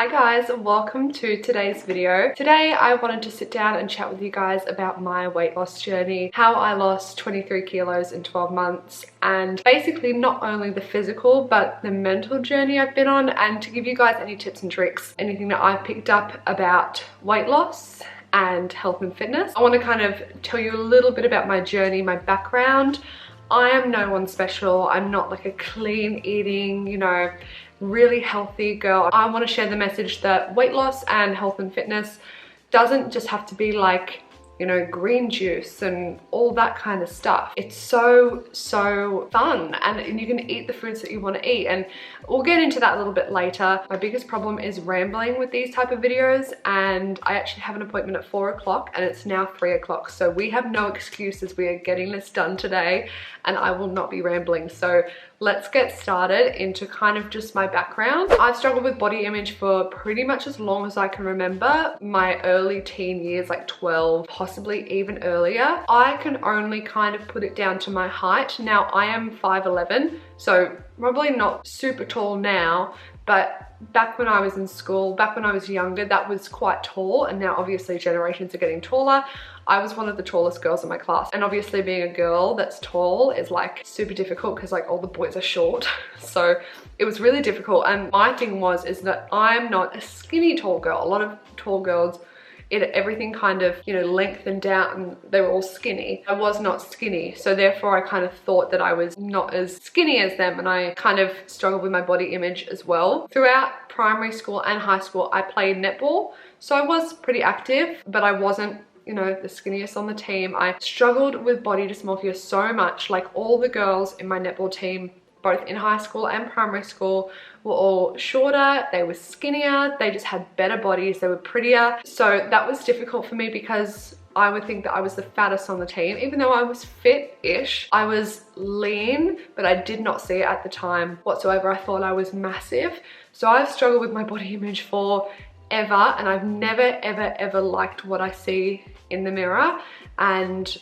Hi guys, welcome to today's video. Today I wanted to sit down and chat with you guys about my weight loss journey, how I lost 23 kilos in 12 months, and basically not only the physical but the mental journey I've been on, and to give you guys any tips and tricks, anything that I've picked up about weight loss and health and fitness. I want to kind of tell you a little bit about my journey, my background. I am no one special. I'm not like a clean eating, you know, really healthy girl. I want to share the message that weight loss and health and fitness doesn't just have to be like, you know, green juice and all that kind of stuff. It's so fun, and you can eat the foods that you want to eat, and we'll get into that a little bit later. My biggest problem is rambling with these type of videos, and I actually have an appointment at 4 o'clock and it's now 3 o'clock, so we have no excuses. We are getting this done today and I will not be rambling. So let's get started into kind of just my background. I've struggled with body image for pretty much as long as I can remember. My early teen years, like 12, possibly even earlier. I can only kind of put it down to my height. Now I am 5'11", so probably not super tall now, but back when I was in school, back when I was younger, that was quite tall, and now obviously generations are getting taller. I was one of the tallest girls in my class, and obviously being a girl that's tall is like super difficult because like all the boys are short. So it was really difficult, and my thing is that I'm not a skinny tall girl. A lot of tall girls, everything kind of, you know, lengthened out and they were all skinny. I was not skinny, so therefore I kind of thought that I was not as skinny as them, and I kind of struggled with my body image as well. Throughout primary school and high school I played netball, so I was pretty active, but I wasn't, you know, the skinniest on the team. I struggled with body dysmorphia so much. Like all the girls in my netball team, both in high school and primary school, were all shorter, they were skinnier, they just had better bodies, they were prettier. So that was difficult for me because I would think that I was the fattest on the team. Even though I was fit-ish, I was lean, but I did not see it at the time whatsoever. I thought I was massive. So I've struggled with my body image for ever, and I've never ever liked what I see in the mirror, and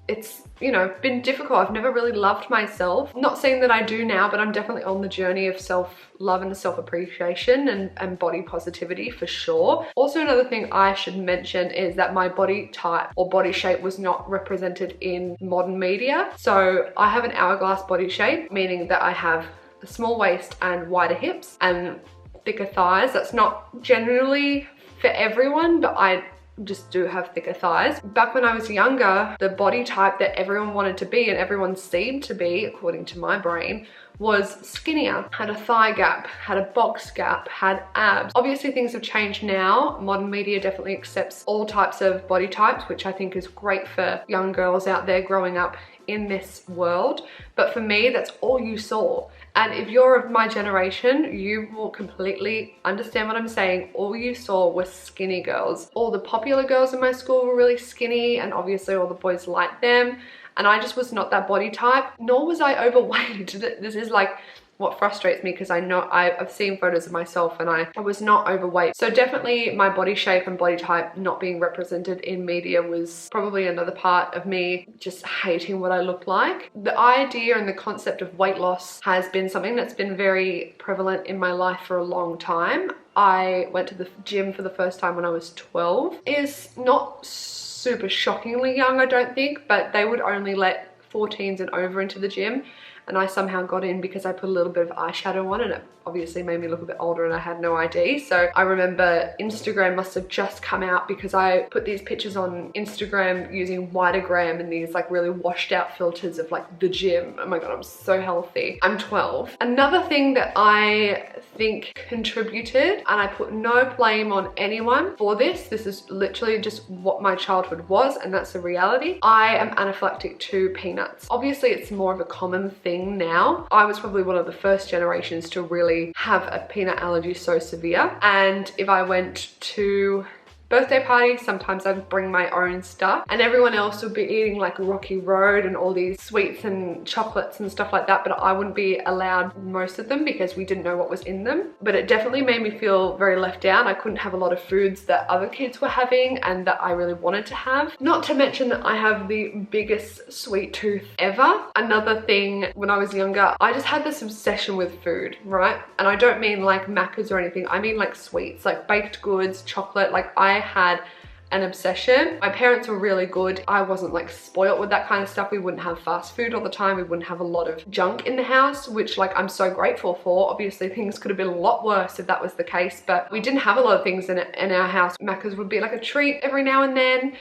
it's, you know, been difficult. I've never really loved myself. Not saying that I do now, but I'm definitely on the journey of self-love and self-appreciation and body positivity for sure. Also, another thing I should mention is that my body type or body shape was not represented in modern media. So I have an hourglass body shape, meaning that I have a small waist and wider hips and thicker thighs. That's not generally for everyone, but I just do have thicker thighs. Back when I was younger, the body type that everyone wanted to be and everyone seemed to be, according to my brain, was skinnier, had a thigh gap, had a box gap, had abs. Obviously things have changed now. Modern media definitely accepts all types of body types, which I think is great for young girls out there growing up in this world. But for me, that's all you saw. And if you're of my generation, you will completely understand what I'm saying. All you saw were skinny girls. All the popular girls in my school were really skinny, and obviously all the boys liked them. And I just was not that body type, nor was I overweight. This is like what frustrates me, because I know I've seen photos of myself and I was not overweight. So definitely my body shape and body type not being represented in media was probably another part of me just hating what I looked like. The idea and the concept of weight loss has been something that's been very prevalent in my life for a long time. I went to the gym for the first time when I was 12. It's not super shockingly young, I don't think, but they would only let 14s and over into the gym, and I somehow got in because I put a little bit of eyeshadow on, and it obviously made me look a bit older, and I had no ID. So I remember Instagram must have just come out because I put these pictures on Instagram using Widergram and these like really washed out filters of like the gym. Oh my god, I'm so healthy. I'm 12. Another thing that I think contributed, and I put no blame on anyone for this is literally just what my childhood was, and that's the reality. I am anaphylactic to peanuts. Obviously it's more of a common thing now. I was probably one of the first generations to really have a peanut allergy so severe, and if I went to birthday party, sometimes I'd bring my own stuff, and everyone else would be eating like Rocky Road and all these sweets and chocolates and stuff like that, but I wouldn't be allowed most of them because we didn't know what was in them. But it definitely made me feel very left out. I couldn't have a lot of foods that other kids were having and that I really wanted to have. Not to mention that I have the biggest sweet tooth ever. Another thing, when I was younger, I just had this obsession with food, right? And I don't mean like Macca's or anything, I mean like sweets, like baked goods, chocolate. Like I had an obsession. My parents were really good. I wasn't like spoiled with that kind of stuff. We wouldn't have fast food all the time. We wouldn't have a lot of junk in the house, which like I'm so grateful for. Obviously things could have been a lot worse if that was the case, but we didn't have a lot of things in our house. Macca's would be like a treat every now and then.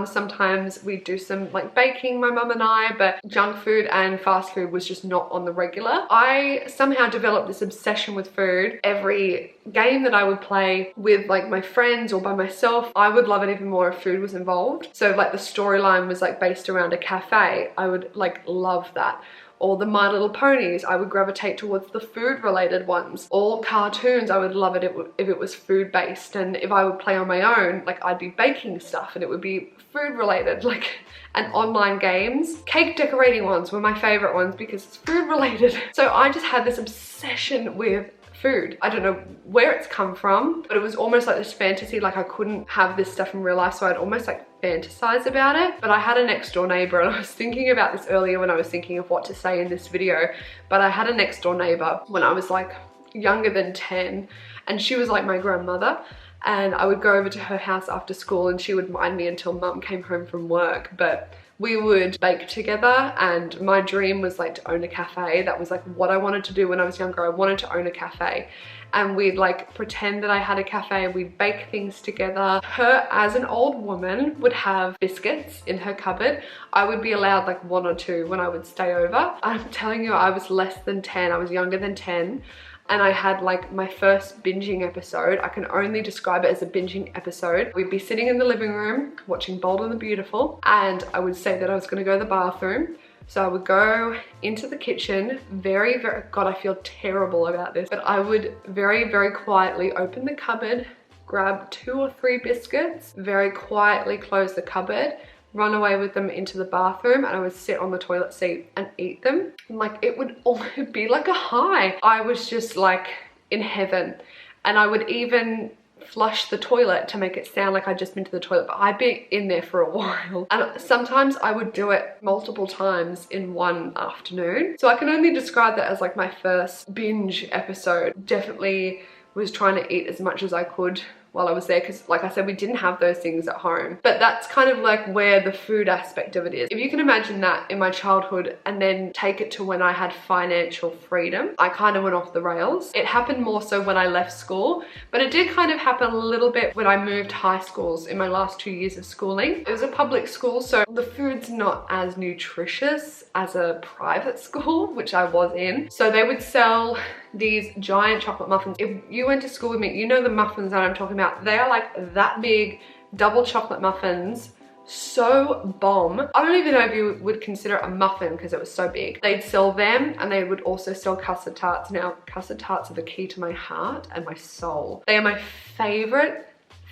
Sometimes we'd do some like baking, my mum and I, but junk food and fast food was just not on the regular. I somehow developed this obsession with food. Every game that I would play with like my friends or by myself, I would love it even more if food was involved. So like the storyline was like based around a cafe, I would like love that. Or the My Little Ponies, I would gravitate towards the food related ones. All cartoons, I would love it if it was food based. And if I would play on my own, like I'd be baking stuff and it would be food related. Like, and online games. Cake decorating ones were my favorite ones because it's food related. So I just had this obsession with food. I don't know where it's come from, but it was almost like this fantasy, like I couldn't have this stuff in real life, so I'd almost like fantasize about it. But I had a next door neighbor, and I was thinking about this earlier when I was thinking of what to say in this video, but I had a next door neighbor when I was like younger than 10, and she was like my grandmother, and I would go over to her house after school and she would mind me until mum came home from work. But we would bake together, and my dream was like to own a cafe. That was like what I wanted to do when I was younger. I wanted to own a cafe, and we'd like pretend that I had a cafe. We'd bake things together. Her, as an old woman, would have biscuits in her cupboard. I would be allowed like 1 or 2 when I would stay over. I'm telling you, I was less than 10. I was younger than 10. And I had like my first binging episode. I can only describe it as a binging episode. We'd be sitting in the living room watching Bold and the Beautiful, and I would say that I was gonna go to the bathroom. So I would go into the kitchen, very, God, I feel terrible about this, but I would very, very quietly open the cupboard, grab 2 or 3 biscuits, very quietly close the cupboard, run away with them into the bathroom, and I would sit on the toilet seat and eat them. And like it would almost be like a high. I was just like in heaven. And I would even flush the toilet to make it sound like I'd just been to the toilet, but I'd be in there for a while. And sometimes I would do it multiple times in one afternoon. So I can only describe that as like my first binge episode. Definitely was trying to eat as much as I could while I was there, because like I said, we didn't have those things at home. But that's kind of like where the food aspect of it is. If you can imagine that in my childhood and then take it to when I had financial freedom, I kind of went off the rails. It happened more so when I left school, but it did kind of happen a little bit when I moved high schools in my last 2 years of schooling. It was a public school, so the food's not as nutritious as a private school, which I was in. So they would sell these giant chocolate muffins. If you went to school with me, you know the muffins that I'm talking about. They are like that big, double chocolate muffins. So bomb. I don't even know if you would consider it a muffin because it was so big. They'd sell them, and they would also sell custard tarts. Now, custard tarts are the key to my heart and my soul. They are my favorite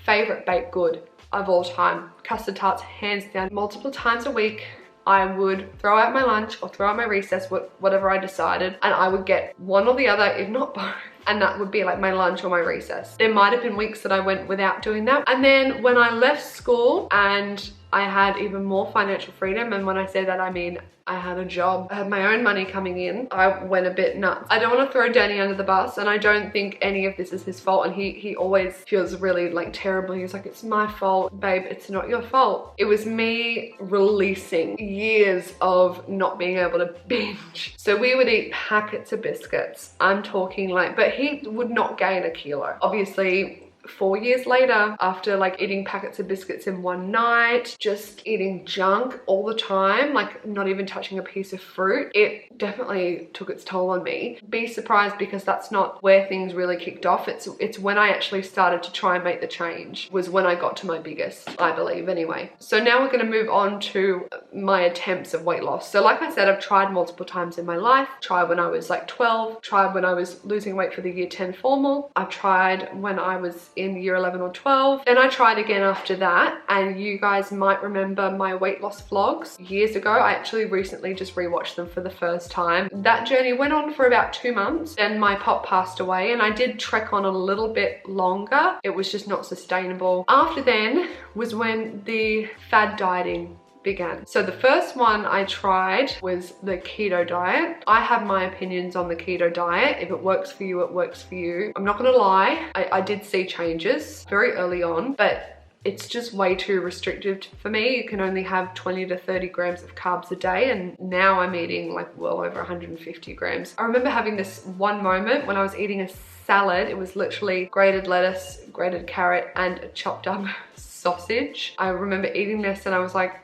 baked good of all time. Custard tarts, hands down. Multiple times a week, I would throw out my lunch or throw out my recess, whatever I decided, and I would get one or the other, if not both. And that would be like my lunch or my recess. There might have been weeks that I went without doing that. And then when I left school and I had even more financial freedom, and when I say that, I mean I had a job, I had my own money coming in, I went a bit nuts. I don't want to throw Danny under the bus, and I don't think any of this is his fault, and he always feels really like terrible. He's like, it's my fault, babe, it's not your fault. It was me releasing years of not being able to binge. So we would eat packets of biscuits. I'm talking like, but he would not gain a kilo. Obviously, 4 years later, after like eating packets of biscuits in one night, just eating junk all the time, like not even touching a piece of fruit, it definitely took its toll on me. Be surprised, because that's not where things really kicked off. It's when I actually started to try and make the change, was when I got to my biggest, I believe anyway. So now we're going to move on to my attempts of weight loss. So like I said, I've tried multiple times in my life. Tried when I was like 12, tried when I was losing weight for the year 10 formal. I've tried when I was in year 11 or 12. Then I tried again after that, and you guys might remember my weight loss vlogs years ago. I actually recently just rewatched them for the first time. That journey went on for about 2 months. Then my pop passed away, and I did trek on a little bit longer. It was just not sustainable. After then was when the fad dieting began. So the first one I tried was the keto diet. I have my opinions on the keto diet. If it works for you, it works for you. I'm not gonna lie, I did see changes very early on, but it's just way too restrictive for me. You can only have 20 to 30 grams of carbs a day, and now I'm eating like well over 150 grams. I remember having this one moment when I was eating a salad. It was literally grated lettuce, grated carrot, and a chopped up sausage. I remember eating this and I was like,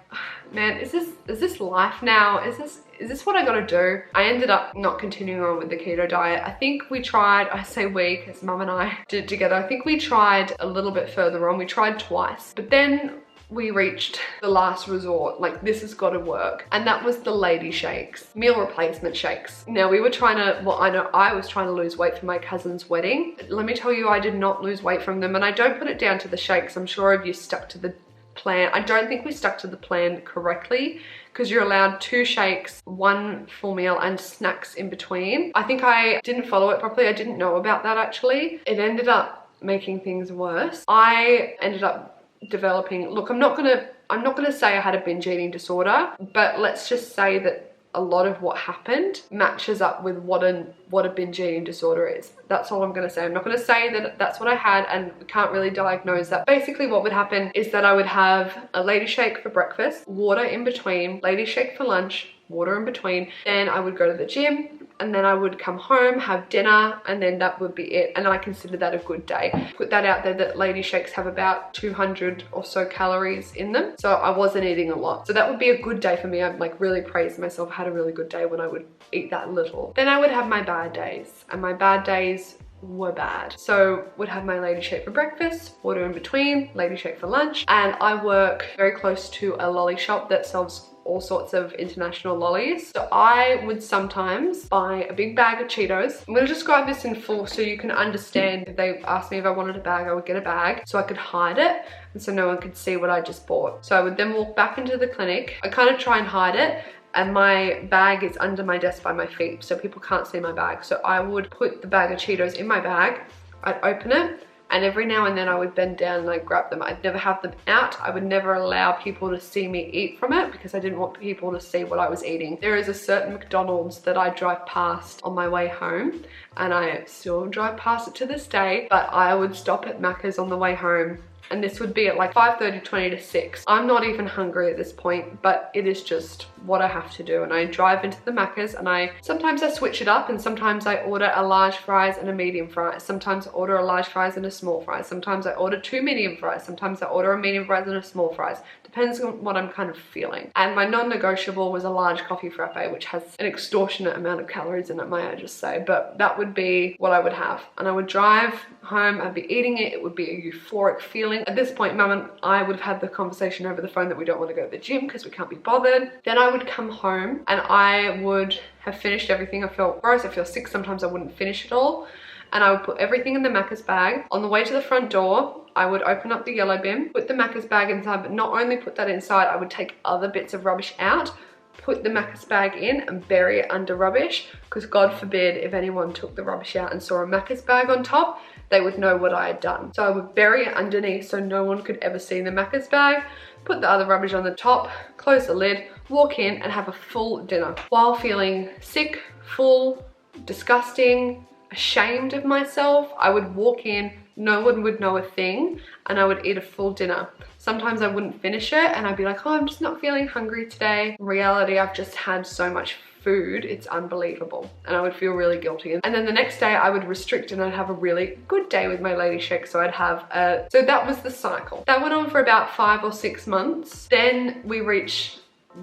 man, is this life now? Is this what I gotta do? I ended up not continuing on with the keto diet. I think we tried, I say we, because mum and I did it together. I think we tried a little bit further on. We tried twice, but then we reached the last resort, like this has got to work, and that was the lady shakes, meal replacement shakes. Now we were trying to, well, I know I was trying to lose weight for my cousin's wedding. Let me tell you, I did not lose weight from them, and I don't put it down to the shakes. I'm sure if you stuck to the plan, I don't think we stuck to the plan correctly, because you're allowed 2 shakes, 1 full meal, and snacks in between. I think I didn't follow it properly. I didn't know about that actually. It ended up making things worse. I ended up developing, look, I'm not gonna say I had a binge eating disorder, but let's just say that a lot of what happened matches up with what a binge eating disorder is. That's all I'm gonna say. I'm not gonna say that that's what I had, and we can't really diagnose that. Basically what would happen is that I would have a lady shake for breakfast, water in between, lady shake for lunch, water in between. Then I would go to the gym, and then I would come home, have dinner, and then that would be it. And I consider that a good day. Put that out there that lady shakes have about 200 or so calories in them. So I wasn't eating a lot. So that would be a good day for me. I'd like really praise myself. I had a really good day when I would eat that little. Then I would have my bad days, and my bad days were bad. So would have my lady shake for breakfast, water in between, lady shake for lunch. And I work very close to a lolly shop that sells all sorts of international lollies. So I would sometimes buy a big bag of Cheetos. I'm gonna describe this in full so you can understand. If they asked me if I wanted a bag, I would get a bag so I could hide it and so no one could see what I just bought. So I would then walk back into the clinic. I kind of try and hide it, and my bag is under my desk by my feet so people can't see my bag. So I would put the bag of Cheetos in my bag, I'd open it, and every now and then I would bend down and I'd grab them. I'd never have them out. I would never allow people to see me eat from it because I didn't want people to see what I was eating. There is a certain McDonald's that I drive past on my way home, and I still drive past it to this day, but I would stop at Macca's on the way home, and this would be at like 5:30, 20 to 6. I'm not even hungry at this point, but it is just what I have to do. And I drive into the Macca's, and sometimes I switch it up, and sometimes I order a large fries and a medium fries. Sometimes I order a large fries and a small fries. Sometimes I order 2 medium fries. Sometimes I order a medium fries and a small fries. Depends on what I'm kind of feeling. And my non-negotiable was a large coffee frappe, which has an extortionate amount of calories in it, may I just say. But that would be what I would have. And I would drive home, I'd be eating it. It would be a euphoric feeling. At this point, Mum and I would have had the conversation over the phone that we don't want to go to the gym because we can't be bothered. Then I would come home and I would have finished everything. I felt gross, I feel sick. Sometimes I wouldn't finish it all. And I would put everything in the Macca's bag. On the way to the front door, I would open up the yellow bin, put the Macca's bag inside, but not only put that inside, I would take other bits of rubbish out, put the Macca's bag in and bury it under rubbish, because God forbid if anyone took the rubbish out and saw a Macca's bag on top, they would know what I had done. So I would bury it underneath so no one could ever see the Macca's bag, put the other rubbish on the top, close the lid, walk in and have a full dinner while feeling sick, full, disgusting, ashamed of myself. I would walk in, no one would know a thing, and I would eat a full dinner. Sometimes I wouldn't finish it and I'd be like, oh, I'm just not feeling hungry today. In reality, I've just had so much food, it's unbelievable. And I would feel really guilty. And then the next day I would restrict and I'd have a really good day with my lady shake. So I'd have so that was the cycle. That went on for about 5 or 6 months. Then we reached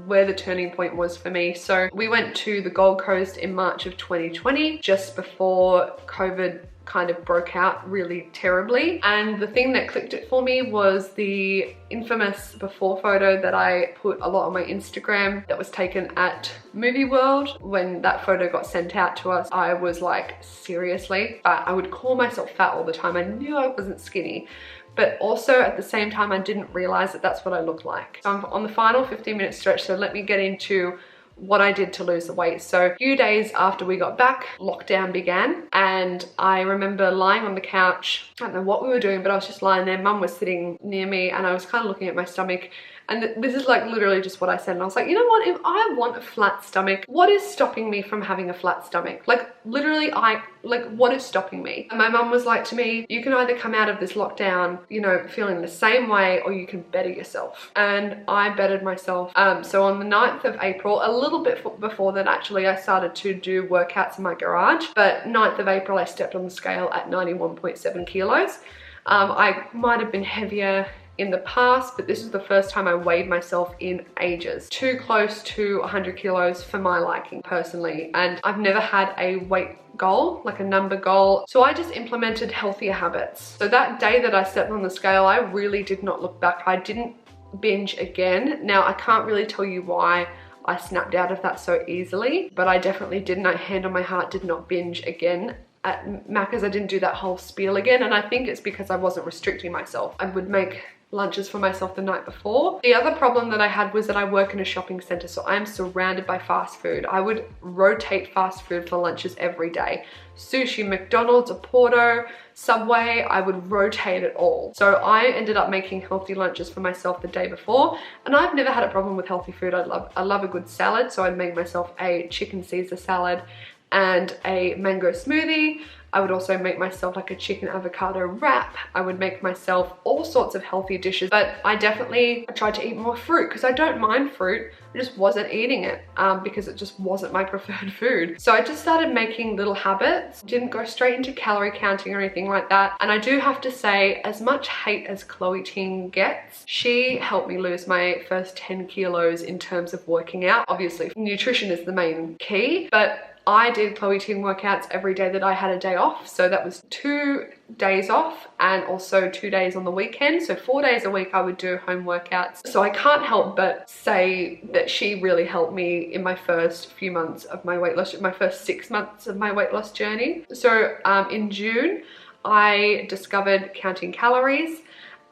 where the turning point was for me. So we went to the Gold Coast in March of 2020, just before COVID kind of broke out really terribly. And the thing that clicked it for me was the infamous before photo that I put a lot on my Instagram that was taken at Movie World. When that photo got sent out to us, I was like, seriously? But I would call myself fat all the time. I knew I wasn't skinny, but also at the same time I didn't realize that that's what I looked like. So I'm on the final 15-minute stretch, so let me get into what I did to lose the weight. So a few days after we got back, lockdown began, and I remember lying on the couch. I don't know what we were doing, but I was just lying there. Mum was sitting near me and I was kind of looking at my stomach, and this is like literally just what I said, and I was like, you know what, if I want a flat stomach, what is stopping me from having a flat stomach? Like literally, what is stopping me? And my mum was like to me, you can either come out of this lockdown, you know, feeling the same way, or you can better yourself. And I bettered myself. So on the 9th of April, a little bit before that actually, I started to do workouts in my garage, but 9th of April I stepped on the scale at 91.7 kilos. I might have been heavier in the past, but this is the first time I weighed myself in ages. Too close to 100 kilos for my liking personally, and I've never had a weight goal, like a number goal. So I just implemented healthier habits. So that day that I stepped on the scale, I really did not look back. I didn't binge again. Now I can't really tell you why I snapped out of that so easily, but I definitely didn't. I, hand on my heart, did not binge again at Macca's. I didn't do that whole spiel again, and I think it's because I wasn't restricting myself. I would make lunches for myself the night before. The other problem that I had was that I work in a shopping center, so I'm surrounded by fast food. I would rotate fast food for lunches every day. Sushi, McDonald's, a Porto, Subway, I would rotate it all. So I ended up making healthy lunches for myself the day before, and I've never had a problem with healthy food. I love a good salad, so I'd make myself a chicken Caesar salad and a mango smoothie. I would also make myself like a chicken avocado wrap. I would make myself all sorts of healthy dishes, but I tried to eat more fruit because I don't mind fruit. I just wasn't eating it because it just wasn't my preferred food. So I just started making little habits, didn't go straight into calorie counting or anything like that. And I do have to say, as much hate as Chloe Ting gets, she helped me lose my first 10 kilos in terms of working out. Obviously, nutrition is the main key, but I did Chloe Ting workouts every day that I had a day off. So that was 2 days off and also 2 days on the weekend. So 4 days a week I would do home workouts. So I can't help but say that she really helped me in my first few months of my weight loss, my first 6 months of my weight loss journey. So in June, I discovered counting calories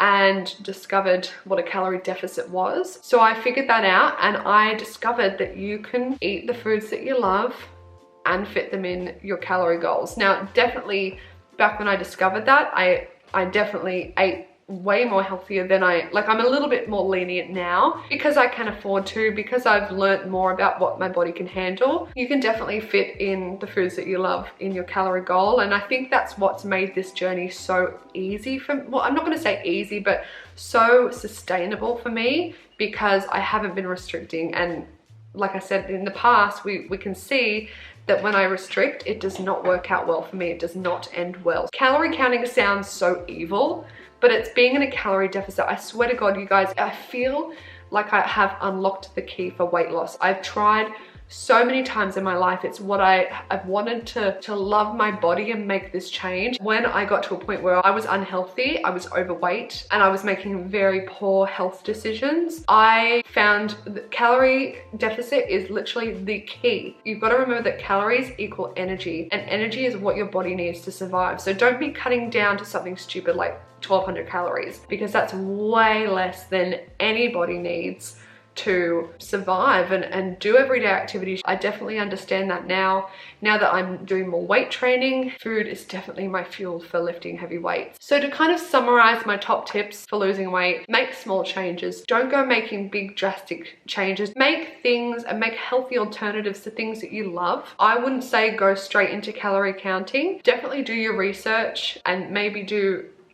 and discovered what a calorie deficit was. So I figured that out, and I discovered that you can eat the foods that you love and fit them in your calorie goals. Now, definitely back when I discovered that, I definitely ate way more healthier than I'm a little bit more lenient now because I can afford to, because I've learned more about what my body can handle. You can definitely fit in the foods that you love in your calorie goal, and I think that's what's made this journey so easy for, well, I'm not going to say easy, but so sustainable for me, because I haven't been restricting. And like I said, in the past, we can see that when I restrict, it does not work out well for me. It does not end well. Calorie counting sounds so evil, but it's being in a calorie deficit. I swear to God, you guys, I feel like I have unlocked the key for weight loss. I've tried so many times in my life. It's what I've wanted to love my body and make this change. When I got to a point where I was unhealthy, I was overweight, and I was making very poor health decisions, I found that calorie deficit is literally the key. You've got to remember that calories equal energy, and energy is what your body needs to survive. So don't be cutting down to something stupid like 1200 calories, because that's way less than anybody needs to survive and do everyday activities. I definitely understand that now that I'm doing more weight training. Food is definitely my fuel for lifting heavy weights. So to kind of summarize my top tips for losing weight: make small changes. Don't go making big drastic changes. Make things and make healthy alternatives to things that you love. I wouldn't say go straight into calorie counting. Definitely do your research and maybe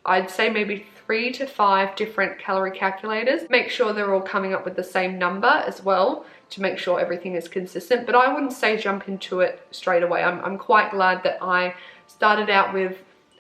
I'd say maybe 3 to 5 different calorie calculators. Make sure they're all coming up with the same number as well, to make sure everything is consistent. But I wouldn't say jump into it straight away. I'm quite glad that I started out with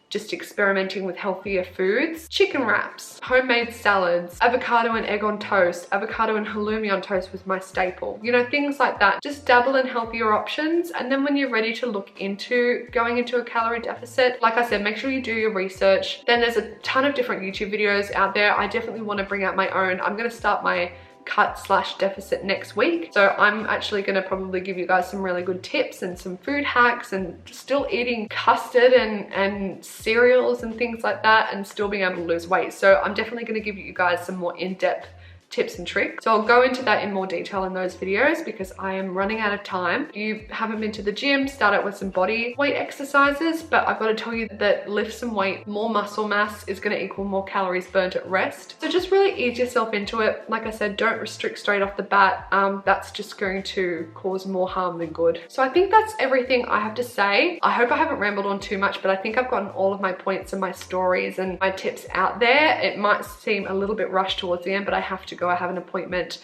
just experimenting with healthier foods. Chicken wraps, homemade salads, avocado and egg on toast, avocado and halloumi on toast was my staple. You know, things like that. Just dabble in healthier options, and then when you're ready to look into going into a calorie deficit, like I said, make sure you do your research. Then there's a ton of different YouTube videos out there. I definitely want to bring out my own. I'm going to start my cut/deficit next week, so I'm actually going to probably give you guys some really good tips and some food hacks, and still eating custard and cereals and things like that and still being able to lose weight. So I'm definitely going to give you guys some more in-depth tips and tricks. So I'll go into that in more detail in those videos because I am running out of time. If you haven't been to the gym, start out with some body weight exercises, but I've got to tell you that lift some weight, more muscle mass is going to equal more calories burnt at rest. So just really ease yourself into it. Like I said, don't restrict straight off the bat. That's just going to cause more harm than good. So I think that's everything I have to say. I hope I haven't rambled on too much, but I think I've gotten all of my points and my stories and my tips out there. It might seem a little bit rushed towards the end, but I have to go. I have an appointment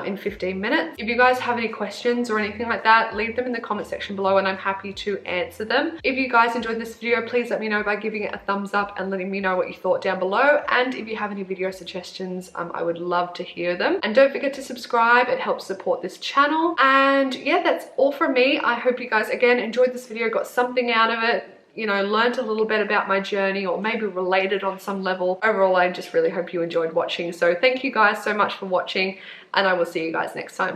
in 15 minutes. If you guys have any questions or anything like that, leave them in the comment section below and I'm happy to answer them. If you guys enjoyed this video, please let me know by giving it a thumbs up and letting me know what you thought down below. And if you have any video suggestions, I would love to hear them. And don't forget to subscribe, it helps support this channel. And yeah, that's all from me. I hope you guys again enjoyed this video, got something out of it, you know, learned a little bit about my journey or maybe related on some level. Overall, I just really hope you enjoyed watching. So thank you guys so much for watching, and I will see you guys next time.